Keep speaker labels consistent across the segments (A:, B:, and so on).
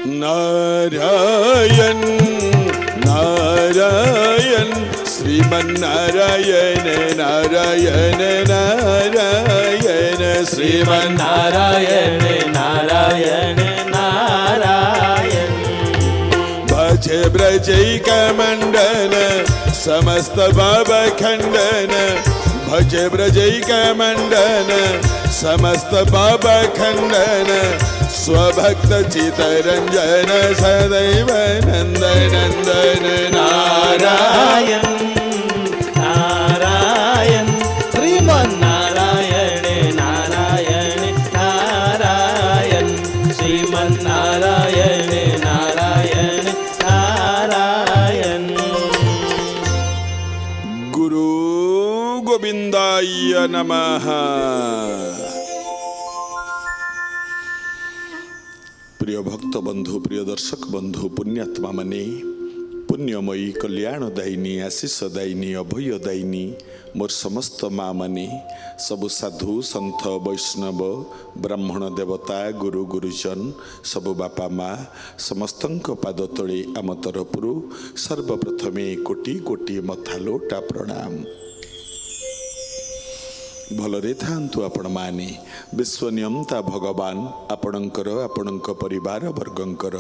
A: नारायण नारायण श्रीमन्नारायण नारायण नारायण
B: श्रीमन्नारायण नारायण नारायण
A: भजे ब्रजैक मंडन समस्त पाप खंडन भजे ब्रजैक मंडन समस्त पाप खंडन स्वभक्त चितरंजन सदैव नंदनंदन
B: नारायण नारायण श्रीमन्नारायण नारायण नारायण श्रीमन्नारायण नारायण नारायण
A: गुरु गोविंदाय नमः। प्रिय भक्त बंधु प्रिय दर्शक बंधु पुण्यात्मा माने पुण्यमयी कल्याणदायिनी आशीषदायिनी अभयदायिनी मोर समस्त माँ माने सबु साधु सन्थ वैष्णव ब्राह्मण देवता गुरु गुरुजन सबु बापा माँ समस्तंक पाद तले आम तरफरु सर्वप्रथमे कोटि कोटि मथालोटा प्रणाम। भलरे थांतु आपण माने विश्वनियंता भगवान आपणकर आपणक परिवार वर्गंकर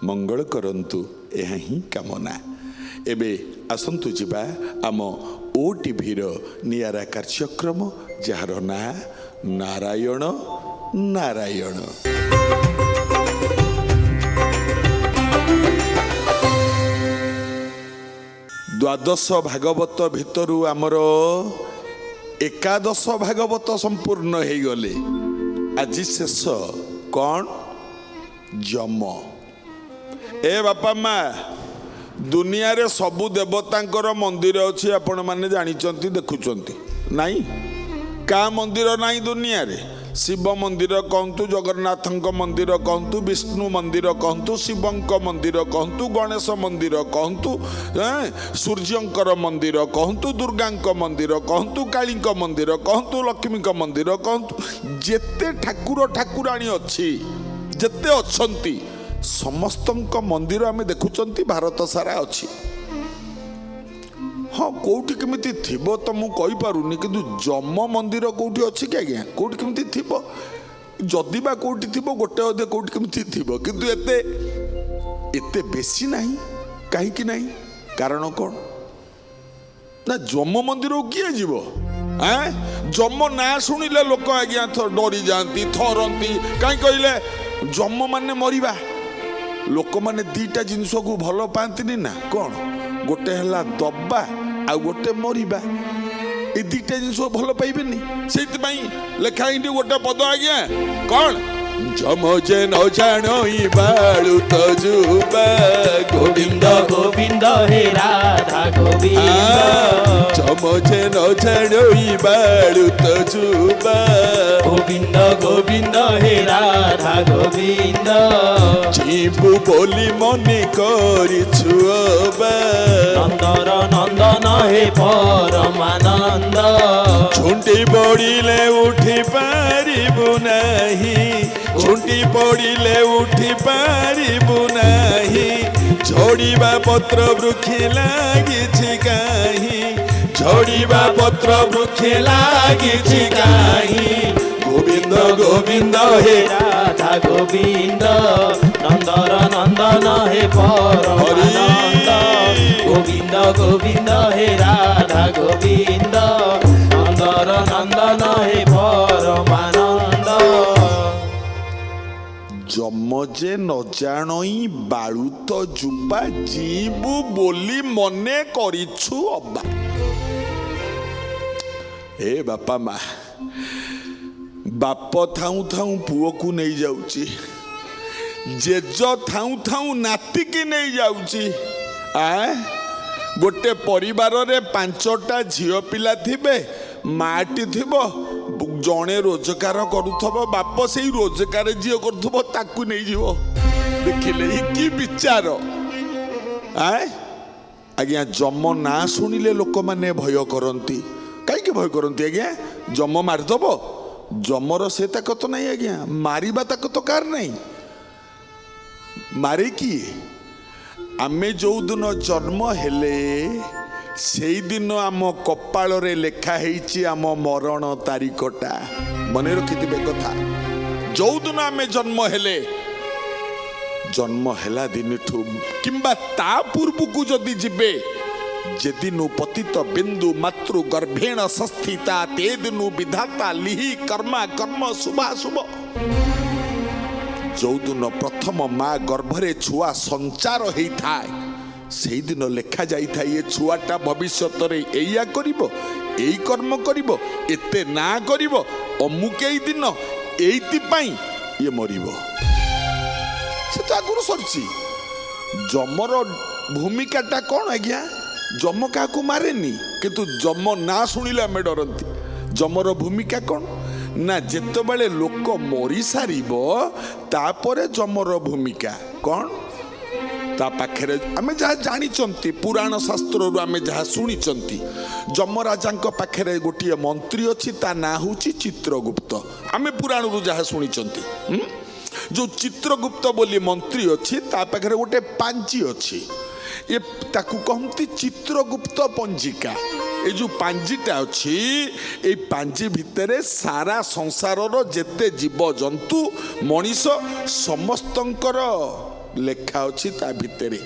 A: मंगल करंतु यह ही कामना। एबे आसंतु जिबा आम ओटीवी नियारा कार्यक्रम जार ना नारायण नारायण। द्वादश भागवत भितरु आमर एकादश भागवत संपूर्ण हो गले। आज शेष कौन जम। ए बापा माँ दुनिया रे सबु देवतांकर मंदिर अच्छी आपण माने जानिचंती देखुचंती नाई का मंदिर नाई दुनिया रे। शिव मंदिर कहतु जगन्नाथ मंदिर कहतु विष्णु मंदिर कहतु शिवंक मंदिर कहतु गणेश मंदिर कहतु सूर्यंकर मंदिर कहतु दुर्गांक मंदिर कहतु कालींक मंदिर कहतु लक्ष्मीक मंदिर कहतु जेते ठाकुर ठाकुराणी अच्छी जेते अच्छंती समस्तंक मंदिर आमे देखुचंती भारत सारा अच्छी। हाँ कौटी केमिति थिबो तो मु कहि पारुनी किंतु जम मंदिर कौटी अछि कि आज्ञा कौटी केमिति थिबो जदि बा कौटी थिबो गोटे अधे कौटी केमिति थिबो किंतु एते एते बेसी नाही काहे कि नाही कारण कोन ना जम मंदिर किए जीवो हैं जम ना सुनिले लोक आज्ञा डरी जांती थरंती काहे कहिले जम माने मरिबा लोक माने दीटा जिंस को भलो पांतिनी ना कोन गोटे हला दबा आ गोटे मरिबा ए दीटा जिनिस भल पाइबेनी से लेखाई गोटे पद आज्ञा कौन जम जे न जानई बाळु तो जुबा
B: गोविंद गोविंद हे राधा गोविंद
A: जम जे न जानई बाळु तो जुबा
B: गोविंद गोविंद हे राधा गोविंद
A: जीवु बोली मने करिछु अबा
B: नंदर नंदन हे परमानंद
A: झुंटी पड़िले उठी पारिबु नाही झुंटी पड़िले उठी पारिबु नाही झड़ीबा पत्र वृक्षे लागिछि काहि झड़ीबा पत्र वृक्षे लागिछि काहि गोविंद गोविंद हे
B: राधा गोविंद नंदर नंदन हे परमानंद गोविंद गोविंद हे राधा गोविंद नंदर नंदन हे परमानंद
A: जमजे न जानई बाळुत जुबा जीवु बोली मने करिछु अब्बा। ए बापा माँ बाप थाऊ थाऊ पुओ को नहीं जाउची जेज थाऊ थाऊ नाती की नहीं जाउची गोटे परिवार रे 5टा झियो पिला थिबे माटी थिबो जड़े रोजगार करुथब बाप से रोजगार जी करुथब ताकू नहीं जीवो देखिले कि विचार आज्ञा जम ना शुणिले लोक माने भय करती कहीं भय करती आज्ञा जम मारिदब जमर से ताकत नहीं आज्ञा मारिबा ताकत कार नहीं ମାରେ କିଏ? ଆମେ ଯୋଉଦିନ ଜନ୍ମ ହେଲେ ସେଇଦିନ ଆମ କପାଳରେ ଲେଖା ହେଇଛି ଆମ ମରଣ ତାରିଖଟା। ମନେ ରଖିଥିବେ କଥା। ଯୋଉଦିନ ଆମେ ଜନ୍ମ ହେଲେ, ଜନ୍ମ ହେଲା ଦିନଠୁ କିମ୍ବା ତା ପୂର୍ବକୁ ଯଦି ଯିବେ, ଯେଦିନୁ ପତିତ ବିନ୍ଦୁ ମାତୃ ଗର୍ଭେଣ ସଂସ୍ଥିତା ତେ ଦିନୁ ବିଧାତା ଲିହି କର୍ମା କର୍ମ ଶୁଭାଶୁଭ। ଯୋଉଦିନ ପ୍ରଥମ ମା ଗର୍ଭରେ ଛୁଆ ସଞ୍ଚାର ହେଇଥାଏ, ସେଇଦିନ ଲେଖା ଯାଇଥାଏ ଏ ଛୁଆଟା ଭବିଷ୍ୟତରେ ଏଇଆ କରିବ, ଏଇ କର୍ମ କରିବ, ଏତେ ନାଁ କରିବ, ଅମୁକ ଏଇ ଦିନ ଏଇଥିପାଇଁ ଇଏ ମରିବ। ସେ ତ ଆଗରୁ ସରିଛି। ଯମର ଭୂମିକାଟା କ'ଣ ଆଜ୍ଞା? ଯମ କାହାକୁ ମାରେନି, କିନ୍ତୁ ଯମ ନାଁ ଶୁଣିଲେ ଆମେ ଡରନ୍ତି। ଯମର ଭୂମିକା କ'ଣ ନା, ଯେତେବେଳେ ଲୋକ ମରିସାରିବ ତାପରେ ଯମର ଭୂମିକା କ'ଣ? ତା ପାଖରେ ଆମେ ଯାହା ଜାଣିଛନ୍ତି, ପୁରାଣ ଶାସ୍ତ୍ରରୁ ଆମେ ଯାହା ଶୁଣିଛନ୍ତି, ଯମରାଜାଙ୍କ ପାଖରେ ଗୋଟିଏ ମନ୍ତ୍ରୀ ଅଛି, ତା ନାଁ ହେଉଛି ଚିତ୍ରଗୁପ୍ତ। ଆମେ ପୁରାଣରୁ ଯାହା ଶୁଣିଛନ୍ତି, ଯେଉଁ ଚିତ୍ରଗୁପ୍ତ ବୋଲି ମନ୍ତ୍ରୀ ଅଛି, ତା ପାଖରେ ଗୋଟେ ପାଞ୍ଜି ଅଛି। ଏ ତାକୁ କହନ୍ତି ଚିତ୍ରଗୁପ୍ତ ପଞ୍ଜିକା। ଏ ଯେଉଁ ପାଞ୍ଜିଟା ଅଛି, ଏଇ ପାଞ୍ଜି ଭିତରେ ସାରା ସଂସାରର ଯେତେ ଜୀବଜନ୍ତୁ ମଣିଷ ସମସ୍ତଙ୍କର ଲେଖା ଅଛି ତା ଭିତରେ।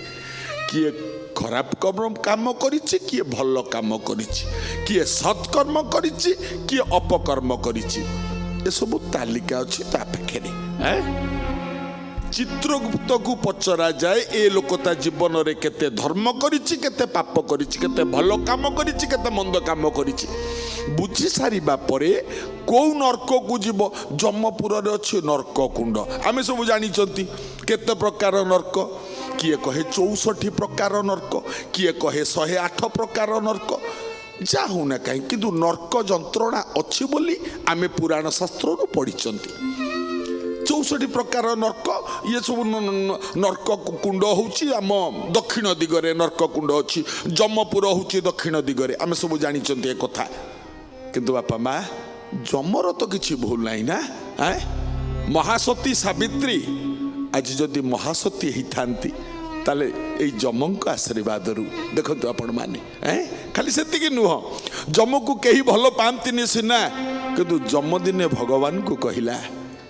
A: କିଏ ଖରାପ କାମ କରିଛି, କିଏ ଭଲ କାମ କରିଛି, କିଏ ସତ୍କର୍ମ କରିଛି, କିଏ ଅପକର୍ମ କରିଛି, ଏସବୁ ତାଲିକା ଅଛି ତା ପାଖରେ। ଚିତ୍ରଗୁପ୍ତକୁ ପଚରା ଯାଏ, ଏ ଲୋକ ତା ଜୀବନରେ କେତେ ଧର୍ମ କରିଛି, କେତେ ପାପ କରିଛି, କେତେ ଭଲ କାମ କରିଛି, କେତେ ମନ୍ଦ କାମ କରିଛି। ବୁଝି ସାରିବା ପରେ କୋଉ ନର୍କକୁ ଯିବ? ଯମପୁରରେ ଅଛି ନର୍କ କୁଣ୍ଡ। ଆମେ ସବୁ ଜାଣିଛନ୍ତି କେତେ ପ୍ରକାର ନର୍କ। କିଏ କହେ 64 ପ୍ରକାର ନର୍କ, କିଏ କହେ 108 ପ୍ରକାର ନର୍କ। ଯାହା ହଉନା କାହିଁକି, କିନ୍ତୁ ନର୍କ ଯନ୍ତ୍ରଣା ଅଛି ବୋଲି ଆମେ ପୁରାଣ ଶାସ୍ତ୍ରରୁ ପଢ଼ିଛନ୍ତି। 64 ପ୍ରକାର ନର୍କ, ଇଏ ସବୁ ନର୍କ କୁଣ୍ଡ ହେଉଛି ଆମ ଦକ୍ଷିଣ ଦିଗରେ ନର୍କ କୁଣ୍ଡ ଅଛି। ଯମପୁର ହେଉଛି ଦକ୍ଷିଣ ଦିଗରେ। ଆମେ ସବୁ ଜାଣିଛନ୍ତି ଏ କଥା। କିନ୍ତୁ ବାପା ମା, ଯମର ତ କିଛି ଭୁଲ ନାହିଁ ନା। ମହାସତୀ ସାବିତ୍ରୀ ଆଜି ଯଦି ମହାସତୀ ହେଇଥାନ୍ତି, ତାହେଲେ ଏଇ ଯମଙ୍କ ଆଶୀର୍ବାଦରୁ ଦେଖନ୍ତୁ ଆପଣମାନେ, ଖାଲି ସେତିକି ନୁହଁ, ଯମକୁ କେହି ଭଲ ପାଆନ୍ତିନି ସିନା, କିନ୍ତୁ ଯମ ଦିନେ ଭଗବାନଙ୍କୁ କହିଲା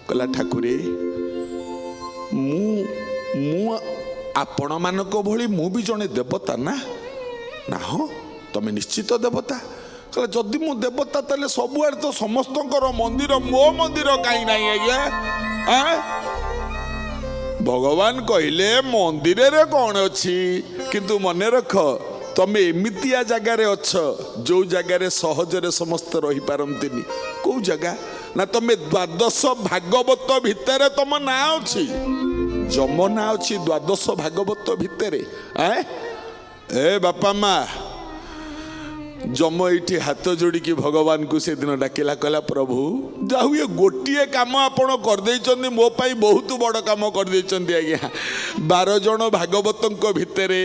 A: ଠାକୁରେ, ମୁଁ ଆପଣମାନଙ୍କ ଭଳି ମୁଁ ବି ଜଣେ ଦେବତା ନା। ନା ହଁ, ତମେ ନିଶ୍ଚିତ ଦେବତା। କହିଲା ଯଦି ମୁଁ ଦେବତା, ତାହେଲେ ସବୁଆଡ଼େ ତ ସମସ୍ତଙ୍କର ମନ୍ଦିର, ମୋ ମନ୍ଦିର କାହିଁ ନାହିଁ ଆଜ୍ଞା? ଭଗବାନ କହିଲେ ମନ୍ଦିରରେ କ'ଣ ଅଛି, କିନ୍ତୁ ମନେ ରଖ ତମେ ଏମିତିଆ ଜାଗାରେ ଅଛ ଯୋଉ ଜାଗାରେ ସହଜରେ ସମସ୍ତେ ରହିପାରନ୍ତିନି। କୋଉ ଜାଗା ନା, ତମେ ଦ୍ୱାଦଶ ଭାଗବତ ଭିତରେ ତମ ନାଁ ଅଛି। ଯମ ନାଁ ଅଛି ଦ୍ୱାଦଶ ଭାଗବତ ଭିତରେ। ଏ ବାପା ମା, ଯମ ଏଇଠି ହାତ ଯୋଡ଼ିକି ଭଗବାନଙ୍କୁ ସେଦିନ ଡାକିଲା, କହିଲା ପ୍ରଭୁ ଯାହା ହୁଏ ଗୋଟିଏ କାମ ଆପଣ କରିଦେଇଛନ୍ତି, ମୋ ପାଇଁ ବହୁତ ବଡ଼ କାମ କରିଦେଇଛନ୍ତି ଆଜ୍ଞା। 12 ଜଣ ଭାଗବତଙ୍କ ଭିତରେ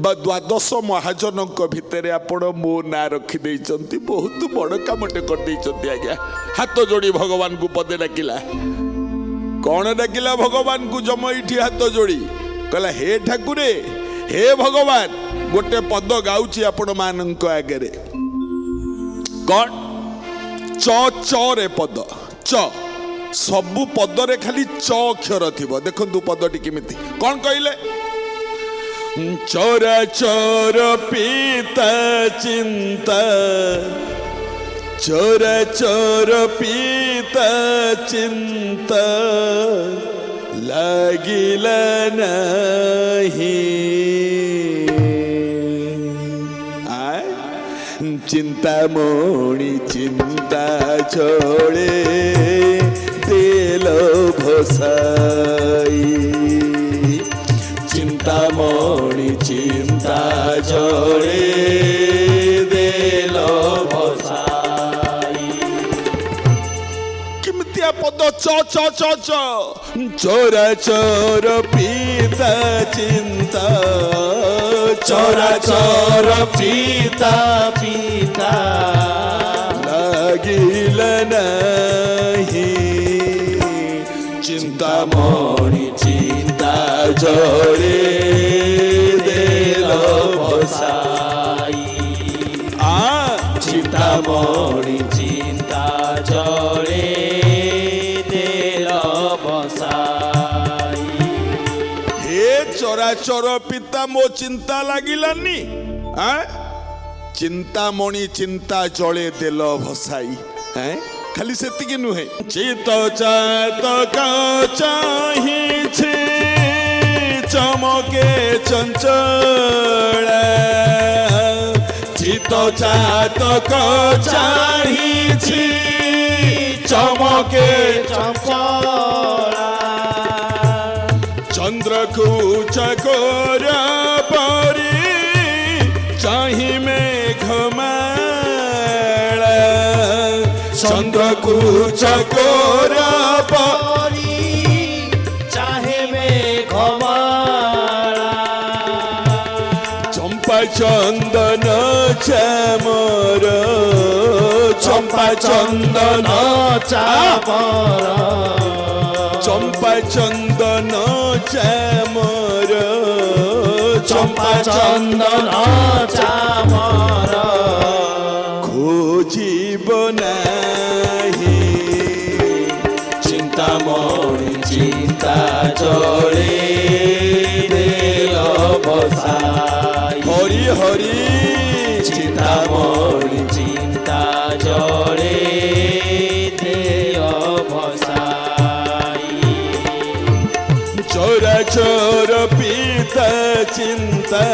A: ବା ଦ୍ୱାଦଶ ମହାଜନଙ୍କ ଭିତରେ ଆପଣ ମୋ ନାଁ ରଖିଦେଇଛନ୍ତି, ବହୁତ ବଡ଼ କାମଟେ କରିଦେଇଛନ୍ତି ଆଜ୍ଞା। ହାତ ଯୋଡ଼ି ଭଗବାନଙ୍କୁ ପଦେ ଡାକିଲା। କ'ଣ ଡାକିଲା ଭଗବାନଙ୍କୁ ଯମ ଏଇଠି ହାତ ଯୋଡ଼ି? କହିଲା ହେ ଠାକୁରେ, ହେ ଭଗବାନ, ଗୋଟେ ପଦ ଗାଉଛି ଆପଣ ମାନଙ୍କ ଆଗରେ। କ'ଣ? ଚ ଚ ରେ ପଦ। ଚ, ସବୁ ପଦରେ ଖାଲି ଚ ଅକ୍ଷର ଥିବ। ଦେଖନ୍ତୁ ପଦଟି କେମିତି, କ'ଣ କହିଲେ? ଚରାଚର ପିତା ଚିନ୍ତା, ଚରାଚର ପିତା ଚିନ୍ତା ଲାଗିଲା ନାହିଁ। ଚିନ୍ତାମଣି ଚିନ୍ତା ଛଳେ ତେଲ ଭସାଇ। ଚିନ୍ତାମଣି ଚିନ୍ତା ଛଳେ ତେଲ ଭସାଇ। କେମିତିଆ ପଦ? ଚ ଚ ଚ ଚ। ଚରାଚର ପିତା ଚିନ୍ତା,
B: ଚରାଚର ପିତା ପିତା
A: ଲାଗିଲା ନାହିଁ। ଚିନ୍ତାମଣି ଚିନ୍ତା
B: জলে দিল বসাই চিন্তামণি চিন্তা জলে দিল বসাই।
A: হে চরাচর পিতা মো চিন্তা লাগিলানি চিন্তামণি চিন্তা জলে দেল ভসাই। হ্যাঁ খালি সেତିকি নুহে চিত চাতক চাহিছে চমকে চঞ্চল চিত চাতক চাহিছে চমকে
B: চঞ্চলা
A: চন্দ্রকু চকোর পরি চাহি মেঘমাল চন্দ্রকু চকোর
B: পরি চাহে মেঘমালা
A: চম্পা চন্দন চামর চম্পা চন্দন
B: চাপর
A: চম্পা চন্দন চামর
B: চম্পা চন্দন চামর
A: খোঁজিব নাহি
B: চিন্তামণি চিন্তা জলে দিল বসাই।
A: হরি হরি
B: চিন্তামণি চিন্তা জলে দিল বসাই।
A: চরাচর পিতা চিন্তা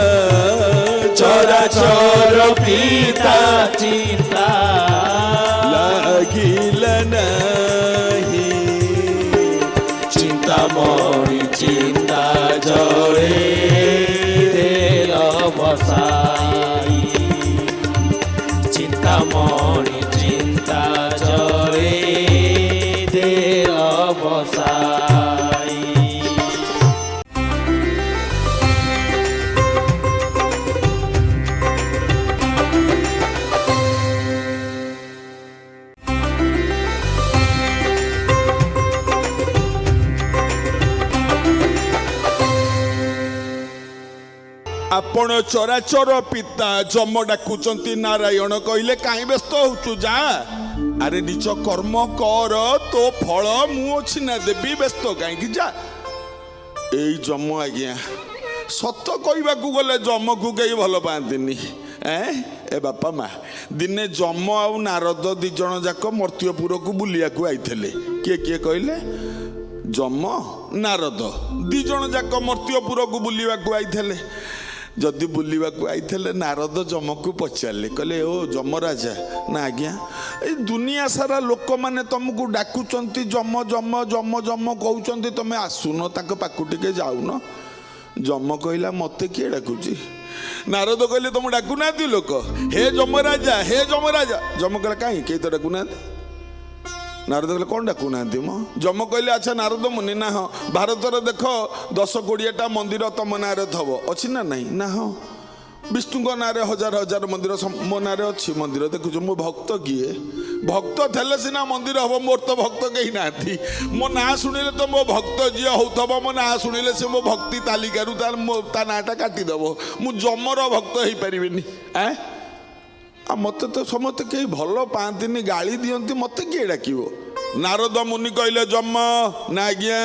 B: চরাচর পিতা চিন্তা
A: লাগিল নাহি
B: চিন্তামণি চিন্তা জলে দিল বসাই। চিন্তামণি চিন্তা জলে দিল বসাই।
A: ଆପଣ ଚରାଚର ପିତା ଯମ ଡାକୁଛନ୍ତି ନାରାୟଣ କହିଲେ କାହିଁ ବ୍ୟସ୍ତ ହଉଛୁ ଯା ଆରେ ନିଜ କର୍ମ କର ତୋ ଫଳ ମୁଁ ଅଛି ନା ଦେବି ବ୍ୟସ୍ତ କାହିଁକି ଯା ଏଇ ଯମ ଆଜ୍ଞା ସତ କହିବାକୁ ଗଲେ ଯମକୁ କେହି ଭଲ ପାଆନ୍ତିନି ଏ ବାପା ମା ଦିନେ ଯମ ଆଉ ନାରଦ ଦି ଜଣ ଯାକ ମର୍ତ୍ତ୍ୟପୁରକୁ ବୁଲିବାକୁ ଆଇଥିଲେ କିଏ କିଏ କହିଲେ ଯମ ନାରଦ ଦି ଜଣ ଯାକ ମର୍ତ୍ତ୍ୟପୁରକୁ ବୁଲିବାକୁ ଆଇଥିଲେ ଯଦି ବୁଲିବାକୁ ଆଇଥିଲେ ନାରଦ ଯମକୁ ପଚାରିଲେ କହିଲେ ଓ ଯମରାଜା ନା ଆଜ୍ଞା ଏଇ ଦୁନିଆ ସାରା ଲୋକମାନେ ତମକୁ ଡାକୁଛନ୍ତି ଯମ ଯମ ଯମ ଯମ କହୁଛନ୍ତି ତମେ ଆସୁନ ତାଙ୍କ ପାଖକୁ ଟିକେ ଯାଉନ ଯମ କହିଲା ମତେ କିଏ ଡାକୁଛି ନାରଦ କହିଲେ ତମକୁ ଡାକୁନାହାନ୍ତି ଲୋକ ହେ ଯମରାଜା ଯମ କହିଲା କାହିଁ କେହି ତ ଡାକୁନାହାନ୍ତି ନାରଦ କହିଲେ କ'ଣ ଡାକୁନାହାନ୍ତି ମ ଯମ କହିଲେ ଆଚ୍ଛା ନାରଦ ମୁନି ନା ହଁ ଭାରତରେ ଦେଖ 10-20ଟା ମନ୍ଦିର ତମ ନାଁରେ ଥବ ଅଛି ନା ନାହିଁ ନା ହଁ ବିଷ୍ଣୁଙ୍କ ନାଁରେ ହଜାର ହଜାର ମନ୍ଦିର ମୋ ନାଁରେ ଅଛି ମନ୍ଦିର ଦେଖୁଛ ମୋ ଭକ୍ତ କିଏ ଭକ୍ତ ଥିଲେ ସିନା ମନ୍ଦିର ହବ ମୋର ତ ଭକ୍ତ କେହି ନାହାନ୍ତି ମୋ ନାଁ ଶୁଣିଲେ ତ ମୋ ଭକ୍ତ ଯିଏ ହଉଥିବ ମୋ ନାଁ ଶୁଣିଲେ ସେ ମୋ ଭକ୍ତି ତାଲିକାରୁ ତା ନାଁଟା କାଟିଦେବ ମୁଁ ଯମର ଭକ୍ତ ହେଇପାରିବିନି ଆଉ ମତେ ତ ସମସ୍ତେ କେହି ଭଲ ପାଆନ୍ତିନି ଗାଳି ଦିଅନ୍ତି ମତେ କିଏ ଡାକିବ ନାରଦ ମୁନି କହିଲେ ଯମ ନା ଆଜ୍ଞା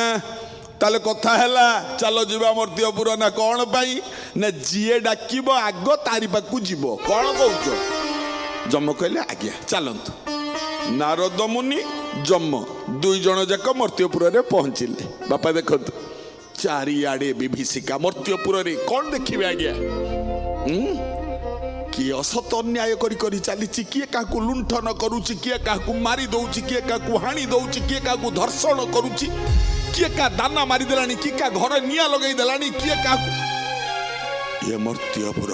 A: ତାହେଲେ କଥା ହେଲା ଚାଲ ଯିବା ମର୍ତ୍ତ୍ୟପୁର ନା କ'ଣ ପାଇଁ ନା ଯିଏ ଡାକିବ ଆଗ ତାରି ପାଖକୁ ଯିବ କ'ଣ କହୁଛ ଯମ କହିଲେ ଆଜ୍ଞା ଚାଲନ୍ତୁ ନାରଦ ମୁନି ଯମ ଦୁଇ ଜଣ ଯାକ ମର୍ତ୍ତ୍ୟପୁରରେ ପହଞ୍ଚିଲେ ବାପା ଦେଖନ୍ତୁ ଚାରିଆଡ଼େ ବିଭୀଷିକା ମର୍ତ୍ତ୍ୟପୁରରେ କ'ଣ ଦେଖିବେ ଆଜ୍ଞା କିଏ ଅସତ ଅନ୍ୟାୟ କରି ଚାଲିଛି କିଏ କାହାକୁ ଲୁଣ୍ଠନ କରୁଛି କିଏ କାହାକୁ ମାରି ଦଉଛି କିଏ କାହାକୁ ହାଣି ଦଉଛି କିଏ କାହାକୁ ଧର୍ଷଣ କରୁଛି କିଏ କାହା ଦାନା ମାରିଦେଲାଣି କିଏ କାହା ଘରେ ନିଆଁ ଲଗେଇ ଦେଲାଣି କିଏ କାହାକୁ ଏ ମର୍ତ୍ତ୍ୟପୁର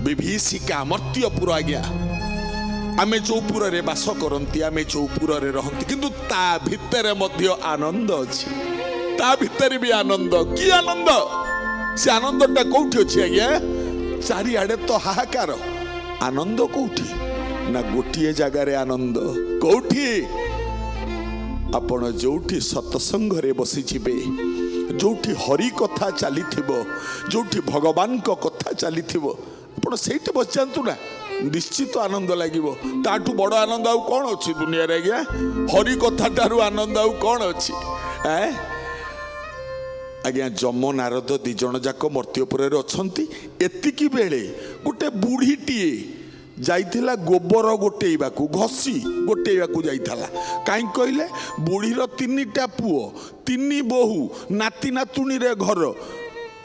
A: ବିଭୀଷିକା ମର୍ତ୍ତ୍ୟପୁର ଆଜ୍ଞା ଆମେ ଯୋଉ ପୁରରେ ବାସ କରନ୍ତି ଆମେ ଯୋଉ ପୁରରେ ରହନ୍ତି କିନ୍ତୁ ତା ଭିତରେ ମଧ୍ୟ ଆନନ୍ଦ ଅଛି ତା ଭିତରେ ବି ଆନନ୍ଦ କି ଆନନ୍ଦ ସେ ଆନନ୍ଦଟା କୋଉଠି ଅଛି ଆଜ୍ଞା ଚାରିଆଡ଼େ ତ ହାହାକାର ଆନନ୍ଦ କୋଉଠି ନା ଗୋଟିଏ ଜାଗାରେ ଆନନ୍ଦ କୋଉଠି ଆପଣ ଯୋଉଠି ସତ୍ସଙ୍ଗରେ ବସିଯିବେ जोठी हरि कथा चली जोठी भगवान को कथा चली आपण से बस जातु ना निश्चित आनंद लगे ताठू बड़ आनंद आउ कौन अच्छी दुनिया रे आज्ञा हरि कथा टारू आनंद आउ कौन अच्छी आज्ञा जम नारद दी जन जाक मर्त्यपुर अच्छा एतिकी बेले गोटे बुढ़ीटीए जाइथिला गोबर गोटेइबाकू घसी गोटेइबाकू जाइथाला काई कहले बुढ़ीर 3टा पुओ 3 बोहू नाती नातुणी रे घर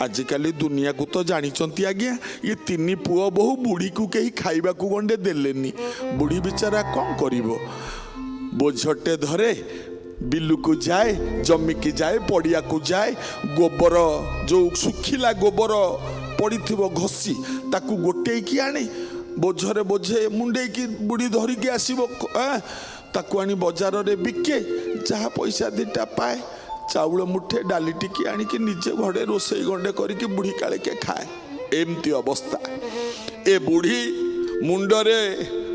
A: आजिकाली दुनिया को तो जानी आज्ञा ये 3 पुओ बोहू बुढ़ी को कहीं खाइबा को गंडे देलेनी बुढ़ी बेचारा कौन करिवो बोझटे धरे बिलू को जाए जमी की जाए पड़िया को जाए गोबर जो सुखिला गोबर पड़ी घसी ताकू गोटे की आने बोझरे बोझे मुंडे की बुढ़ी धरिकी आसो ताकू आनी बजार रे बिके जहाँ पैसा 2टा पाए चाउल मुठे डाली टिकी आनिकी निजे घरे रोसई गंडे करके बुढ़ी काले के खाए एमती अवस्था ए बुढ़ी मुंडरे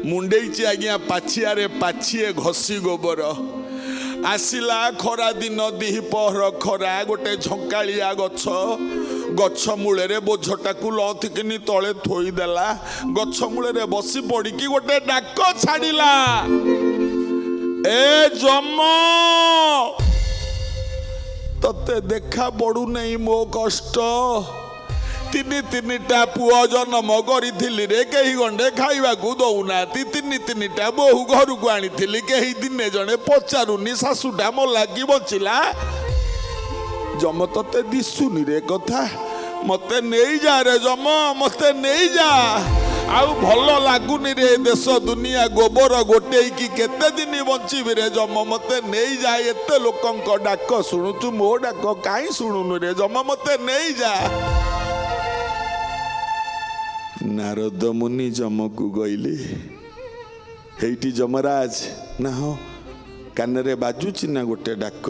A: मुंडेची आज्ञा पाछिया पाछिए घसी गोबर आसिला खरा दिन दिपहर खरा गोटे झंकालिया गछ गछ मूले बोझटाକୁ लथिकिनी तले थोईदेला गछ मूले बसी पड़ी गोटे डाक छाड़िला ए जम तते देखा पड़ू नहीं मो कष्ट 3टा पुओ जन्म करी रे कहीं गंडे खाइबा को दौना 3टा बोहू घर को आनी कहीं दिने जड़े पचारूनी शाशुटा मला कि बचिला जम तते दिशुनी रे कथा मते नहीं जा रे जम मते नहीं जा आउ भल लगुनि रे देश दुनिया गोबर गोटे की केते दिन बंचीबी रे जम मते नहीं जा एते लोकंक डाक शुणुचु मो डाक काई शुणुनु रे जम मते नहीं जा नारद मुनि जम को गईले हेटी जमराज ना हो कान रे बाजुची ना गोटे डाक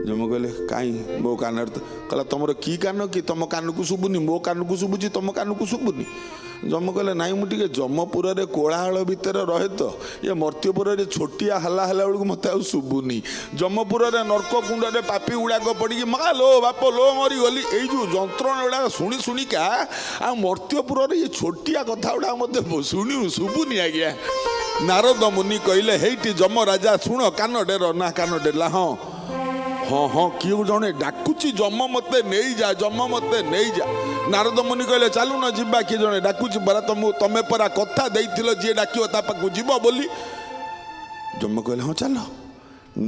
A: जम कहले कहीं मो कान कहला तुम की कान कि तुम कान को शुभुनी मो कान को शुभुची तुम कान को शुभुनी जम कहले नाई मुझे जमपुर रे कोलाहल भितर रहे तो ये मर्त्यपुर रे छोटिया हला हला बेलू मत आ शुभुनी जमपुर रे नर्क कुंड रे पापी गुड़ाक पड़ी माँ लो बाप लो मरी गली ये जो जंत्रणा गुड़ा शुणी शुणिका आ मर्त्यपुर रे ये छोटिया कथा गुड़ा मत शुणी शुभुनी आज्ञा नारद मुनि कहले हेटी जम राजा शुण कान डेर ना कान डेला हाँ हाँ हाँ किए जड़े डाकुची जम मते नहीं जा जम मते नहीं जा नारद मुनि कहले चलू न जीवा किए जड़े डाकुची परा तमें परा कथा देइथिलो जे डाकियो ता पाखु जीव बोली जम कहले हाँ चलो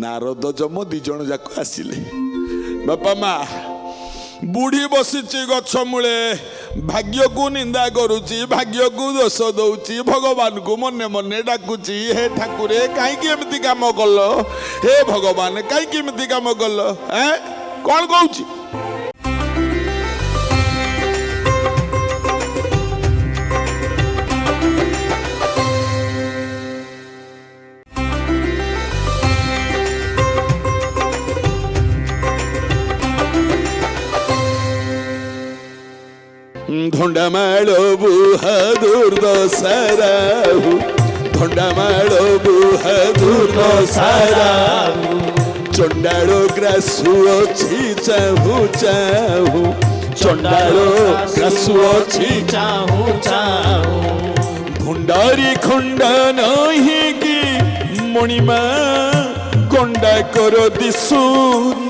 A: नारद जम 2 जण जाक आसिले बापा माँ बुढ़ी बसीची गछ मूले भाग्य को निंदा करुची भाग्य को दोष दौची भगवान को मने मने डाकुची हे ठाकुरे कहीं एमती काम कल हे भगवान कहीं एमती काम कल कौन कहूची धोंडामालो बुहादुर दशराहु धोंडामालो बुहादुर दशराहु चंडालो ग्रासु अछि चाहू चाहू चंडालो ग्रासु अछि चाहू चाहू भुंडारी खंडा नहीं कि मणिमा गंडा कर दिसु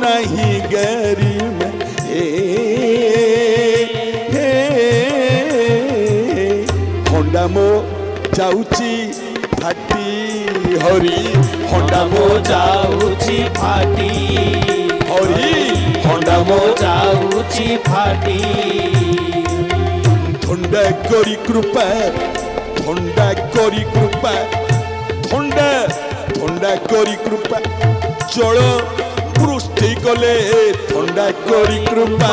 A: नहीं गरिमा होंडा मो जाऊची फाटी हरी होंडा मो जाऊची फाटी हरी होंडा मो जाऊची फाटी थंडा करी कृपा थंडा करी कृपा थंडा थंडा करी कृपा जल वृष्टि कले थंडा करी कृपा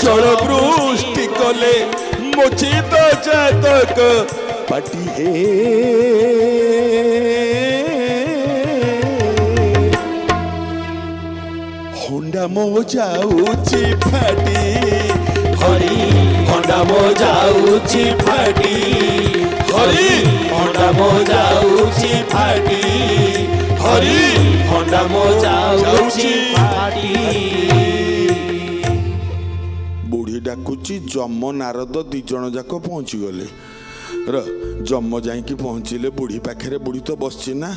A: जल वृष्टि कले मोचित जातक पाटी हे होंडा मो जाऊची फाटी हरी होंडा मो जाऊची फाटी हरी होंडा मो जाऊची फाटी हरी होंडा मो जाऊची फाटी ଡାକୁଛି ଯମ ନାରଦ ଦି ଜଣ ଯାକ ପହଞ୍ଚିଗଲେ ଯମ ଯାଇକି ପହଞ୍ଚିଲେ ବୁଢ଼ୀ ପାଖରେ। ବୁଢ଼ୀ ତ ବସିଛି ନା,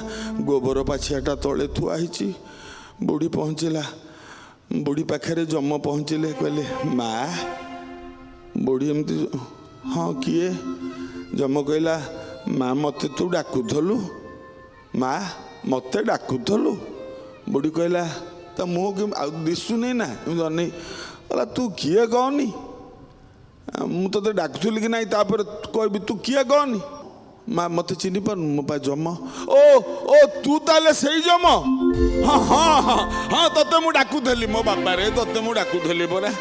A: ଗୋବର ପାଛିଆଟା ତଳେ ଥୁଆ ହେଇଛି। ବୁଢ଼ୀ ପହଞ୍ଚିଲା, ବୁଢ଼ୀ ପାଖରେ ଯମ ପହଞ୍ଚିଲେ, କହିଲେ ମା। ବୁଢ଼ୀ ଏମିତି ହଁ କିଏ? ଯମ କହିଲା ମା ମୋତେ ତୁ ଡାକୁଥଲୁ, ମା ମୋତେ ଡାକୁଥଲୁ। ବୁଢ଼ୀ କହିଲା ତା ମୁହଁ କି ଆଉ ଦିଶୁନି ନା, ଏମିତି ଅନେଇ କହିଲା ତୁ କିଏ କହନି, ମୁଁ ତୋତେ ଡାକୁଥିଲି କି ନାହିଁ, ତାପରେ କହିବି ତୁ କିଏ କହନି। ମା ମୋତେ ଚିହ୍ନି ପାରୁନୁ, ମୋ ପା ଯମ। ଓ ଓ ତୁ ତାହେଲେ ସେଇ ଯମ? ହଁ ହଁ ହଁ ହଁ ତତେ ମୁଁ ଡାକୁଥିଲି ମୋ ବାପାରେ, ତତେ ମୁଁ ଡାକୁଥିଲି ପରା।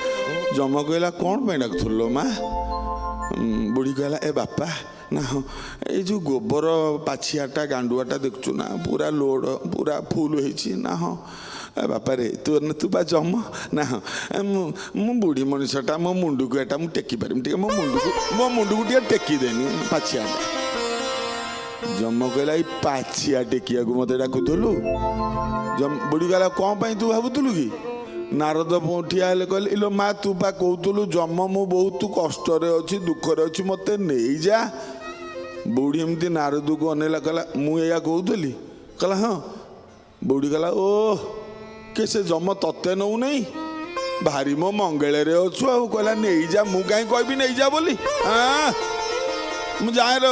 A: ଯମ କହିଲା କ'ଣ ପାଇଁ ଡାକୁଥିଲୁ ମା? ବୁଢ଼ୀ କହିଲା ଏ ବାପା ନା ହଁ ଏଇ ଯେଉଁ ଗୋବର ପାଛିଆଟା ଗାଣ୍ଡୁଆଟା ଦେଖୁଛୁ ନା ପୁରା ଲୋଡ଼ ପୁରା ଫୁଲ ହେଇଛି ନା। ହଁ ବାପାରେ ତୁ ବା ଯମ ନା? ହଁ ମୁଁ ବୁଢ଼ୀ ମଣିଷଟା, ମୋ ମୁଣ୍ଡକୁ ଏଟା ମୁଁ ଟେକି ପାରିବି ଟିକେ, ମୋ ମୁଣ୍ଡକୁ ଟିକେ ଟେକି ଦେନି ପାଛିଆଟା। ଯମ କହିଲା ଏଇ ପାଛିଆ ଟେକିବାକୁ ମୋତେ ଡାକୁଥିଲୁ? ବୁଢ଼ୀ କହିଲା କ'ଣ ପାଇଁ ତୁ ଭାବୁଥିଲୁ କି? ନାରଦ ଠିଆ ହେଲେ, କହିଲେ ଇଲୋ ମା ତୁ ବା କହୁଥିଲୁ ଯମ ମୁଁ ବହୁତ କଷ୍ଟରେ ଅଛି, ଦୁଃଖରେ ଅଛି, ମୋତେ ନେଇଯା। ବୁଢ଼ୀ ଏମିତି ନାରଦକୁ ଅନେଇଲା, କହିଲା ମୁଁ ଏଇଆ କହୁଥିଲି? କହିଲା ହଁ। ବୁଢ଼ୀ କହିଲା ଓ କେ ସେ ଯମ ତତେ ନେଉନେଇ? ଭାରି ମୋ ମଙ୍ଗଳରେ ଅଛୁ ଆଉ। କହିଲା ନେଇଯା, ମୁଁ କାହିଁ କହିବି ନେଇଯା ବୋଲି? ହଁ ମୁଁ ଯାଏ ର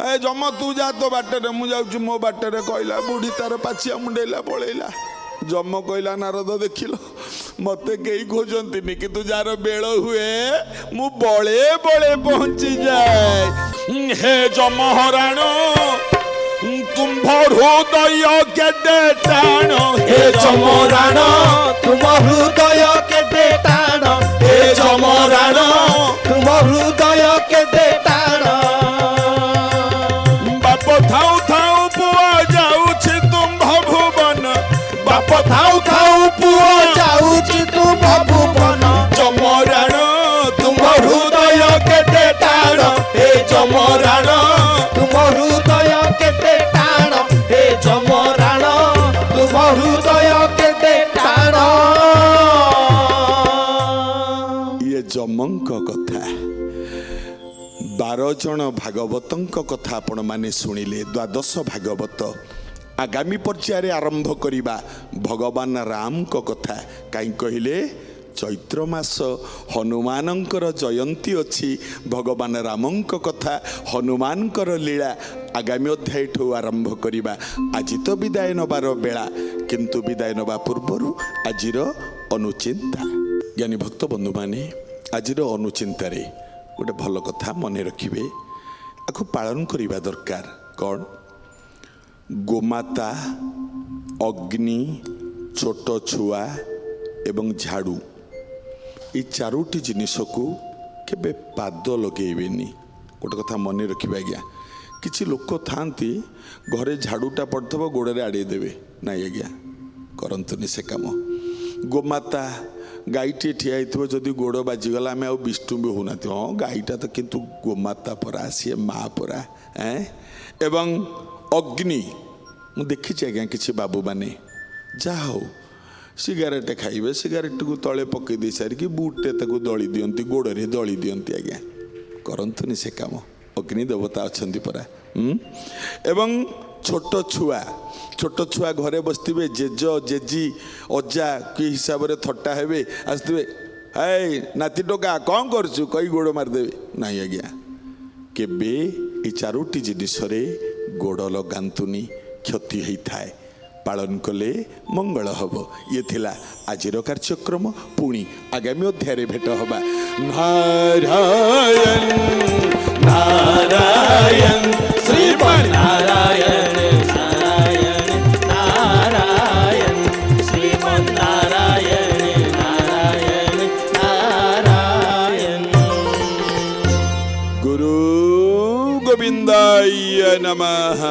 A: ଏ ଯମ ତୁ ଯା ତୋ ବାଟରେ, ମୁଁ ଯାଉଛି ମୋ ବାଟରେ। କହିଲା ବୁଢ଼ୀ ତାର ପାଛିଆ ମୁଣ୍ଡେଇଲା ପଳେଇଲା। ଯମ କହିଲା ନାରଦ ଦେଖିଲ ମତେ କେହି ଖୋଜନ୍ତିନି, କିନ୍ତୁ ଯାହାର ବେଳ ହୁଏ ମୁଁ ବଳେ ବଳେ ପହଞ୍ଚିଯାଏ। ହେ ଯମ ହରାଣ ତୁମ୍ଭ ହୃଦୟ କେତେ ଟାଣ,
B: हे जमराण तुम हृदय केते टाण, हे जमराण तुम हृदय केते टाण।
A: ବାପ ଥାଉ ଥାଉ ପୁଅ ଯାଉଛି ତୁମ୍ଭ ଭୁବନ,
B: बाप थाउ थाउ पुओ जाउछि तुम भुवन।
A: ଯମରାଣ
B: तुम हृदय केते टाण, हे जमराण तुम हृदय केते टाण, हे जमराण तुम हृदय केते टाण।
A: ଇଏ ଯମଙ୍କ କଥା। 12 ଜଣ ଭାଗବତଙ୍କ କଥା ଆପଣମାନେ ଶୁଣିଲେ। ଦ୍ୱାଦଶ ଭାଗବତ ଆଗାମୀ ପର୍ଯ୍ୟାୟରେ ଆରମ୍ଭ କରିବା ଭଗବାନ ରାମଙ୍କ କଥା। କାହିଁ କହିଲେ ଚୈତ୍ର ମାସ ହନୁମାନଙ୍କର ଜୟନ୍ତୀ ଅଛି। ଭଗବାନ ରାମଙ୍କ କଥା, ହନୁମାନଙ୍କର ଲୀଳା ଆଗାମୀ ଅଧ୍ୟାୟଠୁ ଆରମ୍ଭ କରିବା। ଆଜି ତ ବିଦାୟ ନେବାର ବେଳା, କିନ୍ତୁ ବିଦାୟ ନେବା ପୂର୍ବରୁ ଆଜିର ଅନୁଚିନ୍ତା। ଜ୍ଞାନୀ ଭକ୍ତ ବନ୍ଧୁମାନେ, ଆଜିର ଅନୁଚିନ୍ତାରେ ଗୋଟେ ଭଲ କଥା ମନେ ରଖିବେ, ଆକୁ ପାଳନ କରିବା ଦରକାର। କ'ଣ? ଗୋମାତା, ଅଗ୍ନି, ଛୋଟ ଛୁଆ ଏବଂ ଝାଡ଼ୁ, এই 4ଟି ଜିନିଷକୁ କେବେ ପାଦ ଲଗେଇବେନି। ଗୋଟେ କଥା ମନେ ରଖିବେ ଆଜ୍ଞା, କିଛି ଲୋକ ଥାଆନ୍ତି ଘରେ ଝାଡ଼ୁଟା ପଡ଼ିଥିବ ଗୋଡ଼ରେ ଆଡ଼େଇ ଦେବେ। ନାଇଁ ଆଜ୍ଞା, କରନ୍ତୁନି ସେ କାମ। ଗୋମାତା, ଗାଈଟିଏ ଠିଆ ହେଇଥିବ, ଯଦି ଗୋଡ଼ ବାଜିଗଲା ଆମେ ଆଉ ବିଷ୍ଣୁ ବି ହେଉନାହାନ୍ତି। ହଁ ଗାଈଟା ତ କିନ୍ତୁ ଗୋମାତା ପରା, ସିଏ ମା ପରା। ଏବଂ ଅଗ୍ନି, ମୁଁ ଦେଖିଛି ଆଜ୍ଞା କିଛି ବାବୁମାନେ ଯାହା ହଉ ସିଗାରେଟ୍ ଖାଇବେ, ସିଗାରେଟ୍କୁ ତଳେ ପକାଇ ଦେଇ ସାରିକି ବୁଟ୍ଟେ ତାକୁ ଦଳି ଦିଅନ୍ତି, ଗୋଡ଼ରେ ଦଳି ଦିଅନ୍ତି। ଆଜ୍ଞା କରନ୍ତୁନି ସେ କାମ, ଅଗ୍ନି ଦେବତା ଅଛନ୍ତି ପରା। ଏବଂ ଛୋଟ ଛୁଆ ଘରେ ବସିଥିବେ, ଜେଜ ଜେଜି ଅଜା କି ହିସାବରେ ଥଟ୍ଟା ହେବେ, ଆସିଥିବେ, ଏଇ ନାତି ଟୋକା କ'ଣ କରୁଛୁ କହି ଗୋଡ଼ ମାରିଦେବେ। ନାଇଁ ଆଜ୍ଞା, କେବେ এই 4ଟି ଜିନିଷରେ ଗୋଡ଼ ଲଗାନ୍ତୁନି, କ୍ଷତି ହେଇଥାଏ। ପାଳନ କଲେ ମଙ୍ଗଳ ହେବ। ଇଏ ଥିଲା ଆଜିର କାର୍ଯ୍ୟକ୍ରମ। ପୁଣି ଆଗାମୀ ଅଧ୍ୟାୟରେ ଭେଟ ହେବା। ନାରାୟଣ
B: नारायण श्रीमन्नारायण नारायण नारायण श्रीमन्नारायण नारायण नारायण।
A: गुरु गोविंदाय नमः।